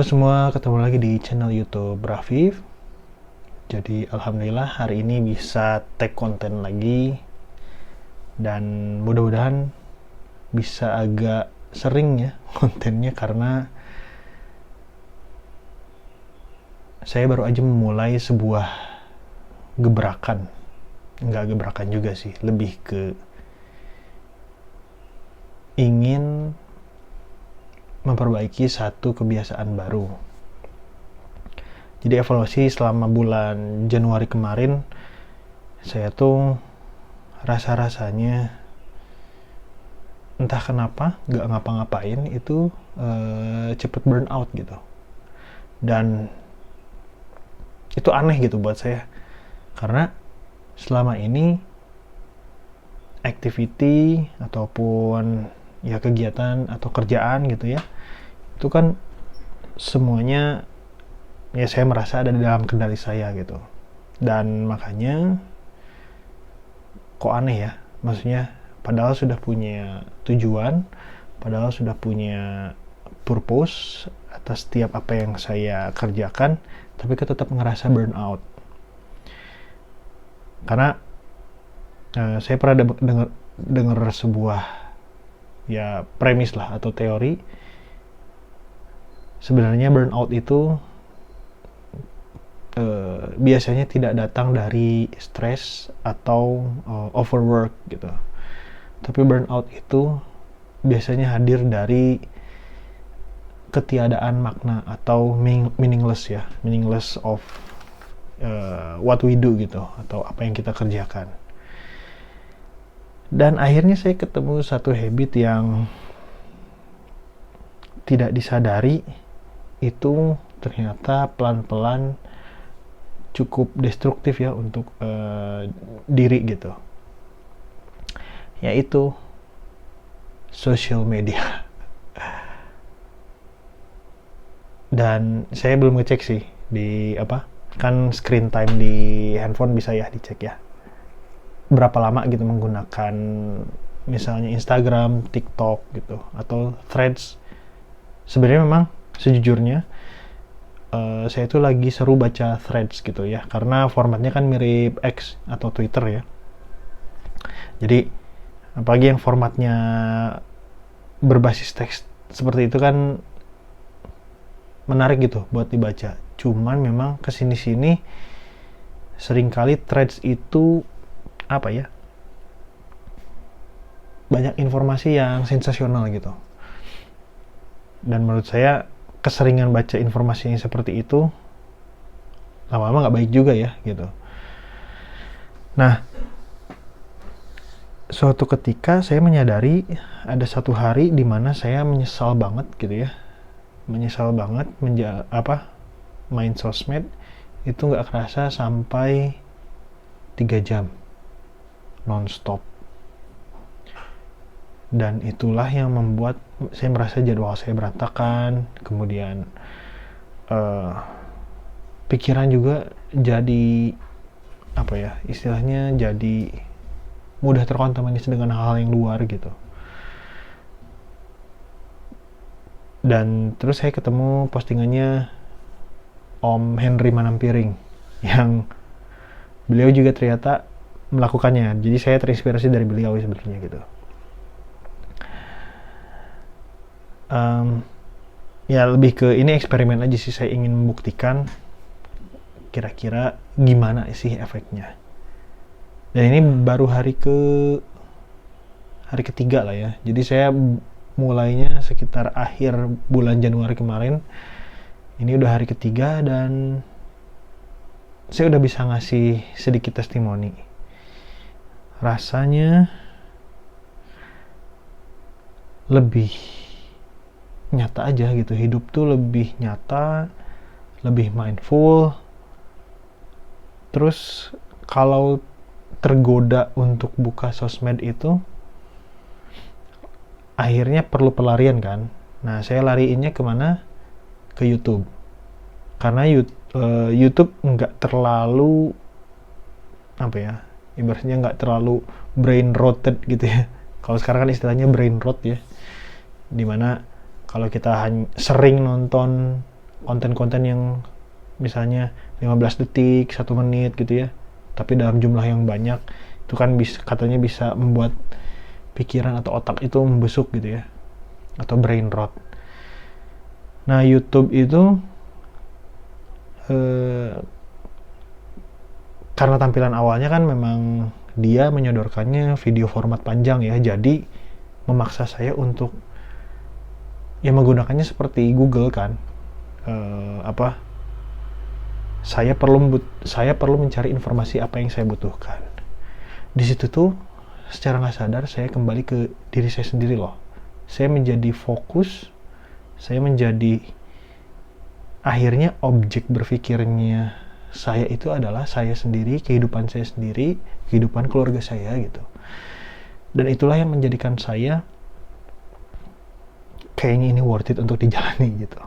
semua, ketemu lagi di channel YouTube Rafif. Jadi alhamdulillah hari ini bisa tag konten lagi dan mudah-mudahan bisa agak sering ya kontennya, karena saya baru aja memulai sebuah gebrakan. Enggak gebrakan juga sih, lebih ke ingin memperbaiki satu kebiasaan baru. Jadi evaluasi selama bulan Januari kemarin, saya tuh rasa-rasanya entah kenapa gak ngapa-ngapain itu cepet burn out gitu. Dan itu aneh gitu buat saya, karena selama ini activity ataupun ya kegiatan atau kerjaan gitu ya, itu kan semuanya ya saya merasa ada di dalam kendali saya gitu. Dan makanya kok aneh ya, maksudnya padahal sudah punya tujuan, padahal sudah punya purpose atas setiap apa yang saya kerjakan, tapi kok tetap ngerasa burnout. Karena saya pernah dengar sebuah ya premis lah atau teori, sebenarnya burnout itu biasanya tidak datang dari stres atau overwork gitu, tapi burnout itu biasanya hadir dari ketiadaan makna atau meaningless of what we do gitu, atau apa yang kita kerjakan. Dan akhirnya saya ketemu satu habit yang tidak disadari itu ternyata pelan-pelan cukup destruktif ya untuk diri gitu, yaitu social media. Dan saya belum ngecek sih di kan screen time di handphone bisa ya dicek ya, berapa lama gitu menggunakan misalnya Instagram, TikTok gitu, atau Threads. Sebenarnya memang sejujurnya saya itu lagi seru baca Threads gitu ya, karena formatnya kan mirip X atau Twitter ya. Jadi apalagi yang formatnya berbasis teks seperti itu kan menarik gitu buat dibaca. Cuman memang kesini-sini seringkali Threads itu banyak informasi yang sensasional gitu. Dan menurut saya keseringan baca informasi yang seperti itu lama-lama gak baik juga ya gitu. Nah, suatu ketika saya menyadari ada satu hari di mana saya menyesal banget gitu ya. Menyesal banget main sosmed itu gak kerasa sampai 3 jam non-stop. Dan itulah yang membuat saya merasa jadwal saya berantakan, kemudian pikiran juga jadi istilahnya jadi mudah terkontaminasi dengan hal-hal yang luar gitu. Dan terus saya ketemu postingannya Om Henry Manampiring yang beliau juga ternyata melakukannya. Jadi saya terinspirasi dari beliau sebenarnya gitu. Ya lebih ke ini eksperimen aja sih, saya ingin membuktikan kira-kira gimana sih efeknya. Dan ini baru hari ketiga lah ya. Jadi saya mulainya sekitar akhir bulan Januari kemarin. Ini udah hari ketiga dan saya udah bisa ngasih sedikit testimoni. Rasanya lebih nyata aja gitu, hidup tuh lebih nyata, lebih mindful. Terus kalau tergoda untuk buka sosmed itu akhirnya perlu pelarian kan. Nah, saya lariinnya kemana? Ke YouTube. Karena YouTube nggak terlalu ibaratnya nggak terlalu brain rotted gitu ya. Kalau sekarang kan istilahnya brain rot ya, dimana kalau kita sering nonton konten-konten yang misalnya 15 detik, 1 menit gitu ya, tapi dalam jumlah yang banyak, itu kan katanya bisa membuat pikiran atau otak itu membusuk gitu ya, atau brain rot. Nah, YouTube itu karena tampilan awalnya kan memang dia menyodorkannya video format panjang ya, jadi memaksa saya untuk ya menggunakannya seperti Google kan. Saya perlu mencari informasi apa yang saya butuhkan. Di situ tuh secara nggak sadar saya kembali ke diri saya sendiri loh. Saya menjadi fokus, saya menjadi akhirnya objek berpikirnya saya itu adalah saya sendiri, kehidupan saya sendiri, kehidupan keluarga saya gitu. Dan itulah yang menjadikan saya kayaknya ini worth it untuk dijalani gitu.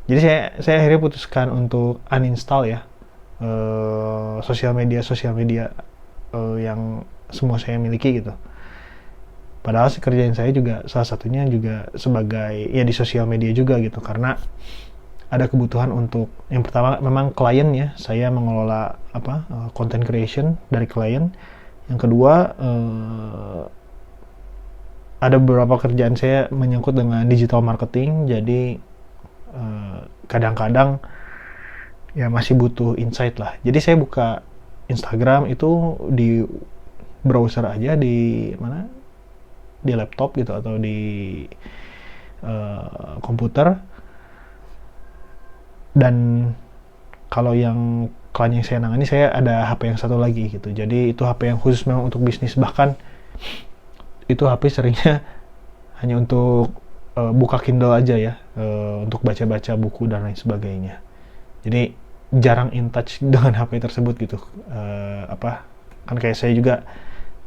Jadi saya akhirnya putuskan untuk uninstall ya sosial media yang semua saya miliki gitu. Padahal kerjaan saya juga salah satunya juga sebagai ya di sosial media juga gitu, karena ada kebutuhan untuk yang pertama memang klien ya, saya mengelola content creation dari klien. Yang kedua ada beberapa kerjaan saya menyangkut dengan digital marketing, jadi kadang-kadang ya masih butuh insight lah. Jadi saya buka Instagram itu di browser aja, di mana, di laptop gitu atau di komputer. Dan kalau yang klien yang saya nangani, saya ada HP yang satu lagi gitu. Jadi itu HP yang khusus memang untuk bisnis. Bahkan itu HP seringnya hanya untuk buka Kindle aja ya, untuk baca-baca buku dan lain sebagainya. Jadi jarang in touch dengan HP tersebut gitu. Kan kayak saya juga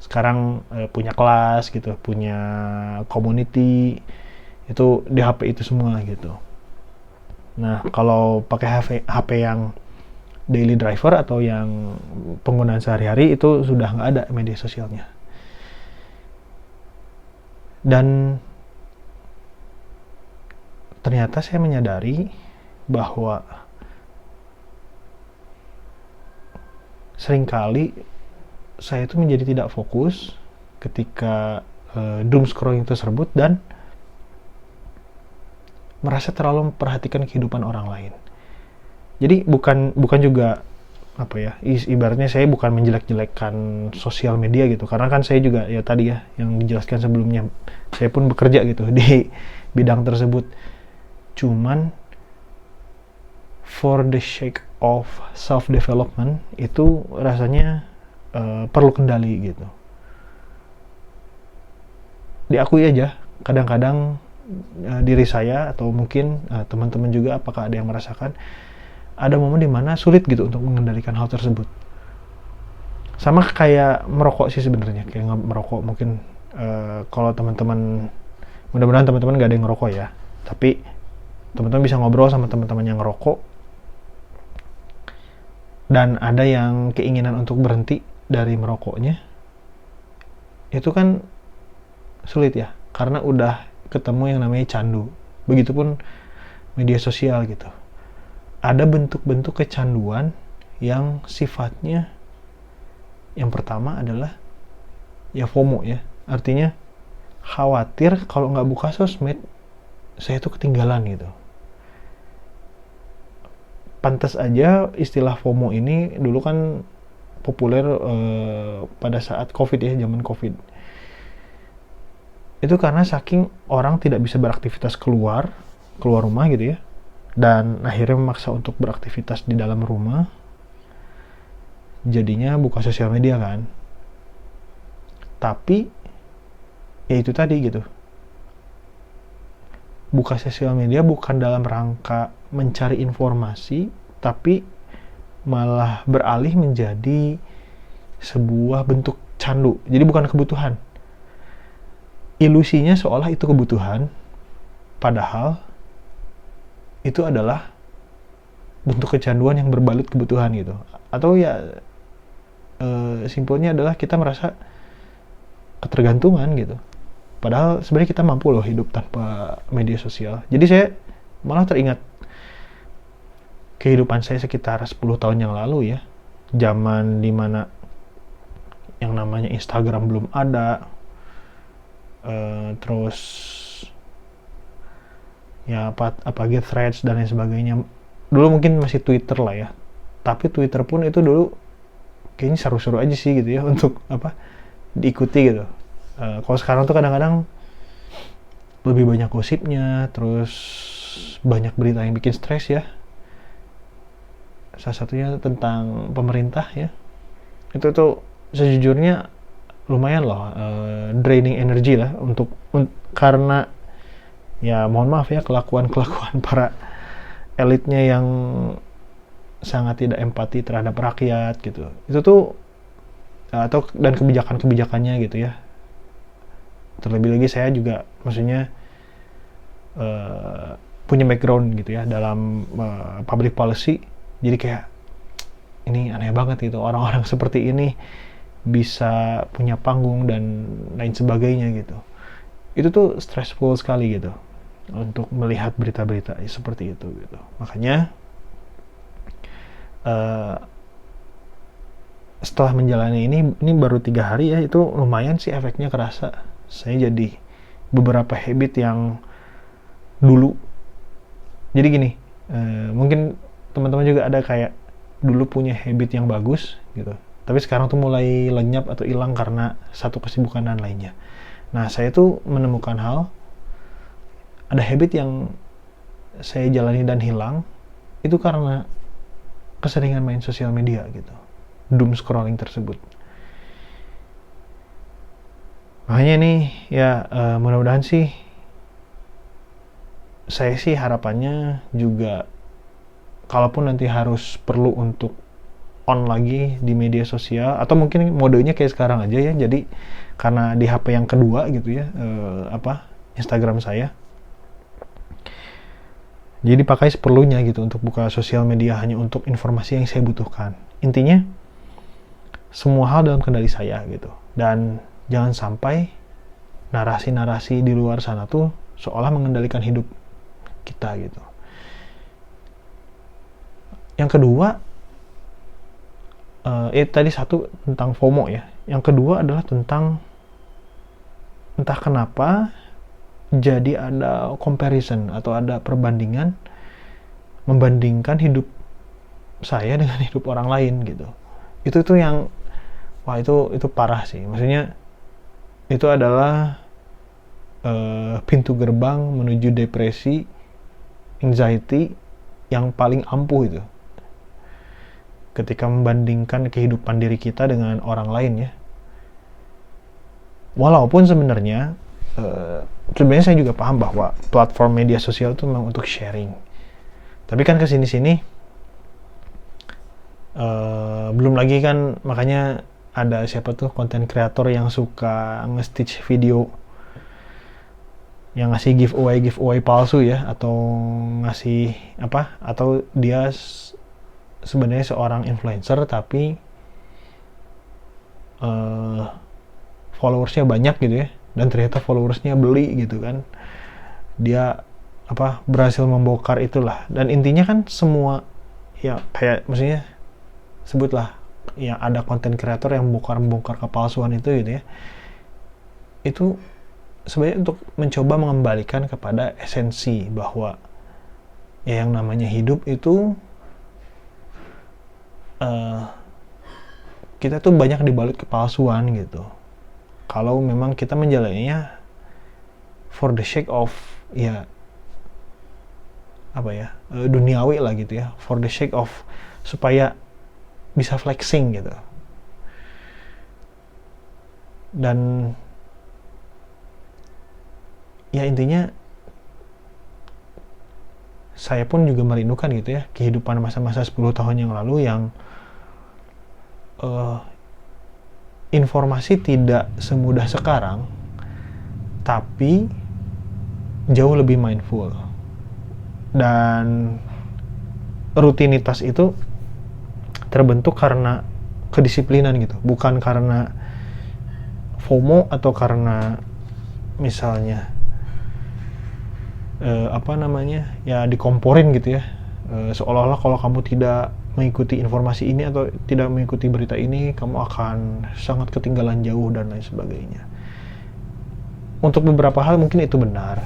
sekarang punya kelas gitu, punya community, itu di HP itu semua gitu. Nah, kalau pakai HP yang daily driver atau yang penggunaan sehari-hari, itu sudah nggak ada media sosialnya. Dan ternyata saya menyadari bahwa seringkali saya itu menjadi tidak fokus ketika doom scrolling tersebut dan merasa terlalu memperhatikan kehidupan orang lain. Jadi bukan juga ibaratnya saya bukan menjelek-jelekkan sosial media gitu, karena kan saya juga ya tadi ya yang dijelaskan sebelumnya, saya pun bekerja gitu di bidang tersebut. Cuman for the sake of self development itu rasanya perlu kendali gitu. Diakui aja kadang-kadang diri saya atau mungkin teman-teman juga, apakah ada yang merasakan ada momen dimana sulit gitu untuk mengendalikan hal tersebut. Sama kayak merokok sih sebenarnya, kayak merokok mungkin kalau teman-teman, mudah-mudahan teman-teman gak ada yang ngerokok ya, tapi teman-teman bisa ngobrol sama teman-teman yang ngerokok dan ada yang keinginan untuk berhenti dari merokoknya, itu kan sulit ya, karena udah ketemu yang namanya candu. Begitupun media sosial gitu. Ada bentuk-bentuk kecanduan yang sifatnya yang pertama adalah ya FOMO ya. Artinya khawatir kalau nggak buka sosmed saya tuh ketinggalan gitu. Pantas aja istilah FOMO ini dulu kan populer pada saat COVID ya, zaman COVID. Itu karena saking orang tidak bisa beraktivitas keluar rumah gitu ya, dan akhirnya memaksa untuk beraktivitas di dalam rumah, jadinya buka sosial media kan. Tapi ya itu tadi gitu, buka sosial media bukan dalam rangka mencari informasi, tapi malah beralih menjadi sebuah bentuk candu. Jadi bukan kebutuhan. Ilusinya seolah itu kebutuhan, padahal itu adalah bentuk kecanduan yang berbalut kebutuhan gitu. Atau ya simpelnya adalah kita merasa ketergantungan gitu. Padahal sebenarnya kita mampu loh hidup tanpa media sosial. Jadi saya malah teringat kehidupan saya sekitar 10 tahun yang lalu ya, zaman dimana yang namanya Instagram belum ada, terus ya apalagi Threads dan lain sebagainya. Dulu mungkin masih Twitter lah ya, tapi Twitter pun itu dulu kayaknya seru-seru aja sih gitu ya untuk diikuti gitu. Kalau sekarang tuh kadang-kadang lebih banyak gosipnya, terus banyak berita yang bikin stres ya. Salah satunya tentang pemerintah ya. Itu tuh sejujurnya lumayan loh, draining energy lah karena ya mohon maaf ya, kelakuan para elitnya yang sangat tidak empati terhadap rakyat gitu. Itu tuh dan kebijakan-kebijakannya gitu ya. Terlebih lagi saya juga maksudnya punya background gitu ya dalam public policy. Jadi kayak ini aneh banget gitu, orang-orang seperti ini bisa punya panggung dan lain sebagainya gitu. Itu tuh stressful sekali gitu untuk melihat berita-berita seperti itu gitu. Makanya setelah menjalani ini baru 3 hari ya, itu lumayan sih efeknya kerasa. Saya jadi beberapa habit yang dulu, jadi gini, mungkin teman-teman juga ada kayak dulu punya habit yang bagus gitu, tapi sekarang tuh mulai lenyap atau hilang karena satu kesibukan dan lainnya. Nah, saya tuh menemukan ada habit yang saya jalani dan hilang itu karena keseringan main sosial media gitu, doom scrolling tersebut. Makanya nih ya, mudah-mudahan sih, saya sih harapannya juga kalaupun nanti harus perlu untuk on lagi di media sosial, atau mungkin modenya kayak sekarang aja ya, jadi karena di HP yang kedua gitu ya, Instagram saya, jadi pakai seperlunya gitu untuk buka sosial media hanya untuk informasi yang saya butuhkan. Intinya semua hal dalam kendali saya gitu, dan jangan sampai narasi-narasi di luar sana tuh seolah mengendalikan hidup kita gitu. Yang kedua, tadi satu tentang FOMO ya. Yang kedua adalah tentang entah kenapa jadi ada comparison atau ada perbandingan, membandingkan hidup saya dengan hidup orang lain gitu. Itu tuh yang itu parah sih. Maksudnya itu adalah pintu gerbang menuju depresi, anxiety yang paling ampuh itu. Ketika membandingkan kehidupan diri kita dengan orang lain ya. Walaupun sebenarnya saya juga paham bahwa platform media sosial itu memang untuk sharing. Tapi kan kesini-sini belum lagi kan, makanya ada siapa tuh konten kreator yang suka nge-stitch video yang ngasih giveaway palsu ya, atau ngasih atau dia sebenarnya seorang influencer tapi followersnya banyak gitu ya, dan ternyata followersnya beli gitu kan, dia berhasil membongkar itulah. Dan intinya kan semua ya, kayak maksudnya sebutlah yang ada konten kreator yang bongkar kepalsuan itu gitu ya, itu sebenarnya untuk mencoba mengembalikan kepada esensi bahwa ya yang namanya hidup itu kita tuh banyak dibalut kepalsuan gitu. Kalau memang kita menjalaninya for the sake of duniawi lah gitu ya, for the sake of supaya bisa flexing gitu. Dan ya intinya saya pun juga merindukan gitu ya kehidupan masa-masa 10 tahun yang lalu yang informasi tidak semudah sekarang, tapi jauh lebih mindful, dan rutinitas itu terbentuk karena kedisiplinan gitu, bukan karena FOMO atau karena misalnya dikomporin gitu ya, seolah-olah kalau kamu tidak mengikuti informasi ini atau tidak mengikuti berita ini, kamu akan sangat ketinggalan jauh dan lain sebagainya. Untuk beberapa hal mungkin itu benar,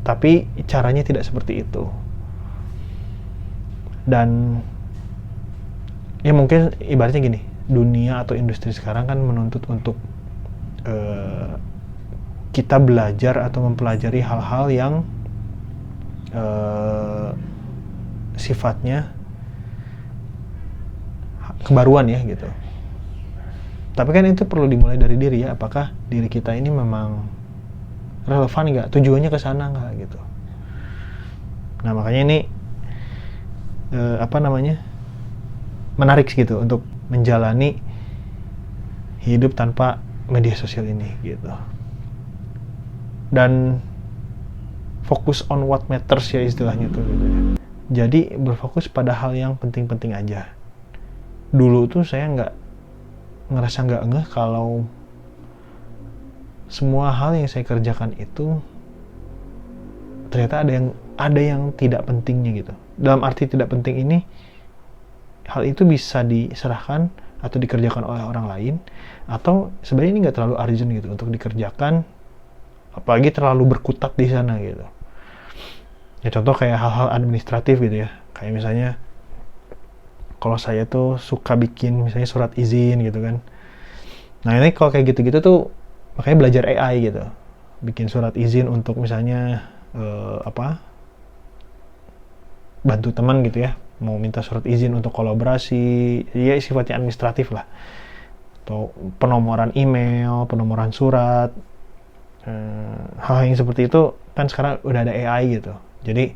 tapi caranya tidak seperti itu. Dan ya mungkin ibaratnya gini, dunia atau industri sekarang kan menuntut untuk kita belajar atau mempelajari hal-hal yang sifatnya kebaruan ya gitu. Tapi kan itu perlu dimulai dari diri ya, apakah diri kita ini memang relevan nggak, tujuannya ke sana nggak gitu. Nah makanya ini menarik gitu untuk menjalani hidup tanpa media sosial ini gitu. Dan fokus on what matters ya istilahnya tuh gitu ya. Jadi berfokus pada hal yang penting-penting aja. Dulu tuh saya ngerasa nggak ngeh kalau semua hal yang saya kerjakan itu ternyata ada yang tidak pentingnya gitu. Dalam arti tidak penting ini, hal itu bisa diserahkan atau dikerjakan oleh orang lain, atau sebenarnya ini nggak terlalu urgent gitu untuk dikerjakan, apalagi terlalu berkutat di sana gitu. Ya contoh kayak hal-hal administratif gitu ya, kayak misalnya kalau saya tuh suka bikin misalnya surat izin gitu kan. Nah ini kalau kayak gitu-gitu tuh makanya belajar AI gitu, bikin surat izin untuk misalnya bantu teman gitu ya, mau minta surat izin untuk kolaborasi, ya sifatnya administratif lah, atau penomoran email, penomoran surat, hal yang seperti itu kan sekarang udah ada AI gitu. Jadi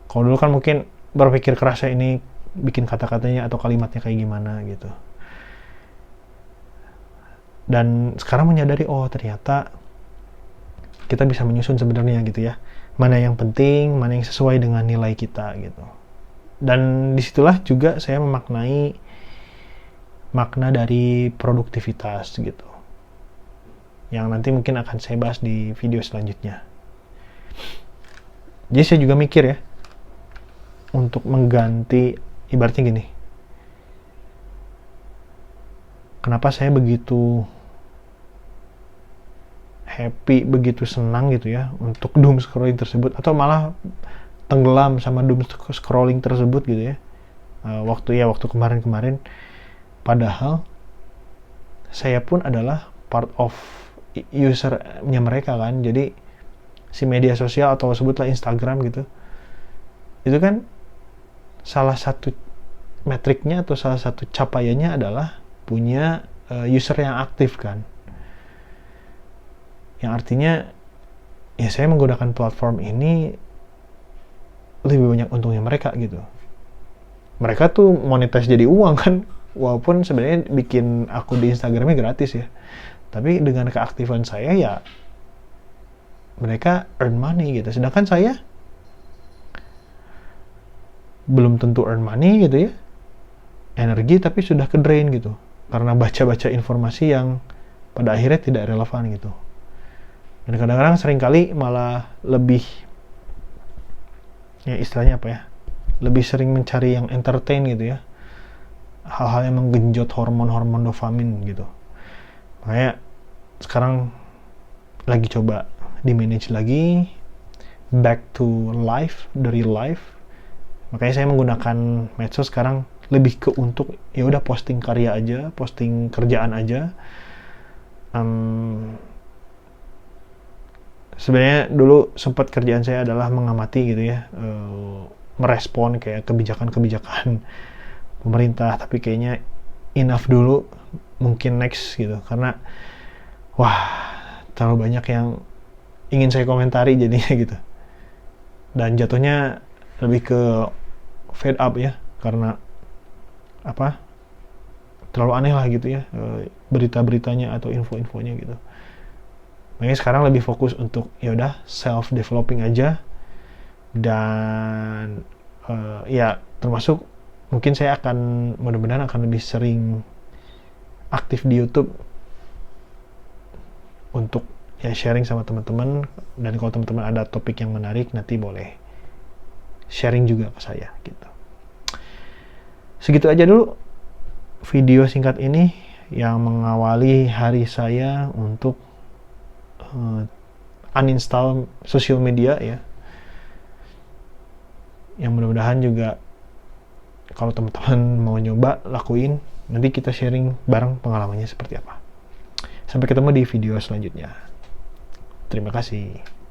kalau dulu kan mungkin berpikir keras ya, ini bikin kata-katanya atau kalimatnya kayak gimana gitu. Dan sekarang menyadari, oh ternyata kita bisa menyusun sebenarnya gitu ya, mana yang penting, mana yang sesuai dengan nilai kita gitu. Dan disitulah juga saya memaknai makna dari produktivitas gitu, yang nanti mungkin akan saya bahas di video selanjutnya. Jadi saya juga mikir ya, untuk mengganti, ibaratnya gini, kenapa saya begitu happy, begitu senang gitu ya untuk doom scrolling tersebut, atau malah tenggelam sama doom scrolling tersebut gitu ya, waktu kemarin-kemarin, padahal saya pun adalah part of usernya mereka kan. Jadi si media sosial atau sebutlah Instagram gitu, itu kan salah satu metriknya atau salah satu capaiannya adalah punya user yang aktif kan, yang artinya ya saya menggunakan platform ini lebih banyak untungnya mereka gitu. Mereka tuh monetize jadi uang kan, walaupun sebenarnya bikin akun di Instagramnya gratis ya, tapi dengan keaktifan saya ya mereka earn money gitu. Sedangkan saya belum tentu earn money gitu ya, energi tapi sudah ke drain gitu, karena baca-baca informasi yang pada akhirnya tidak relevan gitu. Dan kadang-kadang seringkali malah lebih, ya istilahnya apa ya, lebih sering mencari yang entertain gitu ya, hal-hal yang menggenjot hormon-hormon dopamin gitu. Makanya sekarang lagi coba di-manage lagi, back to life, the real life. Makanya saya menggunakan medsos sekarang lebih ke untuk ya udah posting karya aja, posting kerjaan aja. Sebenarnya dulu sempat kerjaan saya adalah mengamati gitu ya, merespon kayak kebijakan-kebijakan pemerintah, tapi kayaknya enough dulu, mungkin next gitu, karena wah terlalu banyak yang ingin saya komentari jadinya gitu, dan jatuhnya lebih ke fed up ya, karena apa, terlalu aneh lah gitu ya, berita-beritanya atau info-infonya gitu. Makanya sekarang lebih fokus untuk ya udah self developing aja, dan ya termasuk mungkin saya akan mudah-mudahan akan lebih sering aktif di YouTube untuk ya sharing sama teman-teman. Dan kalau teman-teman ada topik yang menarik nanti boleh sharing juga ke saya gitu. Segitu aja dulu video singkat ini yang mengawali hari saya untuk uninstall sosial media ya. Yang mudah-mudahan juga kalau teman-teman mau nyoba, lakuin. Nanti kita sharing bareng pengalamannya seperti apa. Sampai ketemu di video selanjutnya. Terima kasih.